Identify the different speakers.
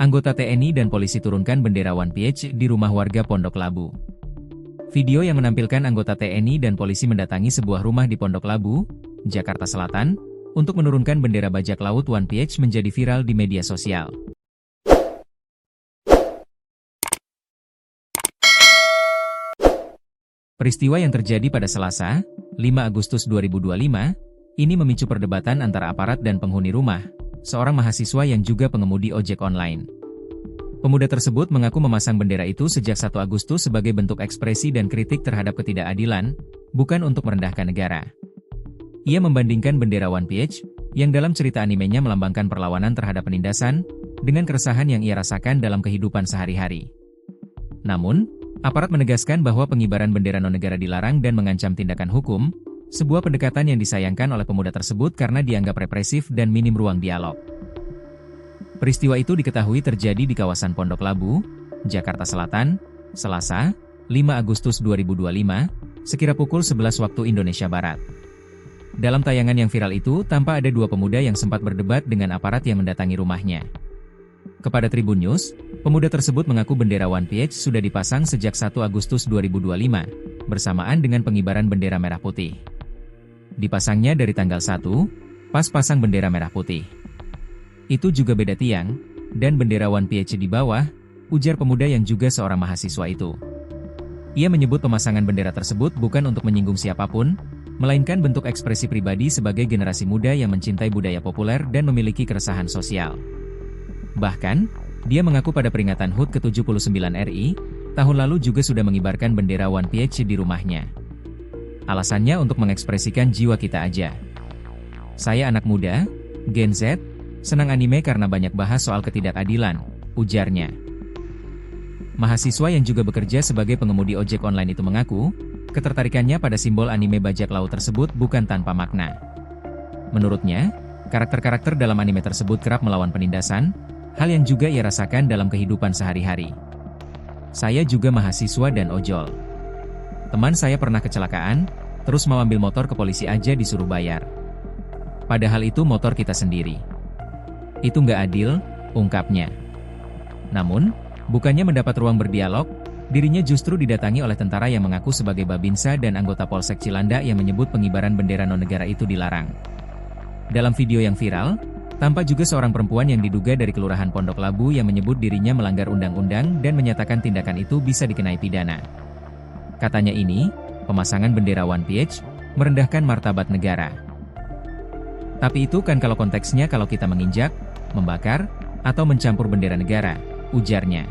Speaker 1: Anggota TNI dan polisi turunkan bendera One Piece di rumah warga Pondok Labu. Video yang menampilkan anggota TNI dan polisi mendatangi sebuah rumah di Pondok Labu, Jakarta Selatan, untuk menurunkan bendera bajak laut One Piece menjadi viral di media sosial. Peristiwa yang terjadi pada Selasa, 5 Agustus 2025, ini memicu perdebatan antara aparat dan penghuni rumah, seorang mahasiswa yang juga pengemudi ojek online. Pemuda tersebut mengaku memasang bendera itu sejak 1 Agustus sebagai bentuk ekspresi dan kritik terhadap ketidakadilan, bukan untuk merendahkan negara. Ia membandingkan bendera One Piece, yang dalam cerita animenya melambangkan perlawanan terhadap penindasan, dengan keresahan yang ia rasakan dalam kehidupan sehari-hari. Namun, aparat menegaskan bahwa pengibaran bendera non-negara dilarang dan mengancam tindakan hukum, sebuah pendekatan yang disayangkan oleh pemuda tersebut karena dianggap represif dan minim ruang dialog. Peristiwa itu diketahui terjadi di kawasan Pondok Labu, Jakarta Selatan, Selasa, 5 Agustus 2025, sekira pukul 11 waktu Indonesia Barat. Dalam tayangan yang viral itu, tampak ada dua pemuda yang sempat berdebat dengan aparat yang mendatangi rumahnya. Kepada Tribun News, pemuda tersebut mengaku bendera One Piece sudah dipasang sejak 1 Agustus 2025, bersamaan dengan pengibaran bendera merah putih. Dipasangnya dari tanggal 1, pas pasang bendera merah putih. Itu juga beda tiang, dan bendera One Piece di bawah, ujar pemuda yang juga seorang mahasiswa itu. Ia menyebut pemasangan bendera tersebut bukan untuk menyinggung siapapun, melainkan bentuk ekspresi pribadi sebagai generasi muda yang mencintai budaya populer dan memiliki keresahan sosial. Bahkan, dia mengaku pada peringatan HUT ke-79 RI, tahun lalu juga sudah mengibarkan bendera One Piece di rumahnya. Alasannya untuk mengekspresikan jiwa kita aja. Saya anak muda, Gen Z, senang anime karena banyak bahas soal ketidakadilan, ujarnya. Mahasiswa yang juga bekerja sebagai pengemudi ojek online itu mengaku, ketertarikannya pada simbol anime bajak laut tersebut bukan tanpa makna. Menurutnya, karakter-karakter dalam anime tersebut kerap melawan penindasan, hal yang juga ia rasakan dalam kehidupan sehari-hari. Saya juga mahasiswa dan ojol. Teman saya pernah kecelakaan, terus mau ambil motor ke polisi aja disuruh bayar. Padahal itu motor kita sendiri. Itu nggak adil, ungkapnya. Namun, bukannya mendapat ruang berdialog, dirinya justru didatangi oleh tentara yang mengaku sebagai Babinsa dan anggota Polsek Cilanda yang menyebut pengibaran bendera non-negara itu dilarang. Dalam video yang viral, tampak juga seorang perempuan yang diduga dari Kelurahan Pondok Labu yang menyebut dirinya melanggar undang-undang dan menyatakan tindakan itu bisa dikenai pidana. Katanya ini, pemasangan bendera One Piece, merendahkan martabat negara. Tapi itu kan kalau konteksnya kalau kita menginjak, membakar, atau mencampur bendera negara, ujarnya.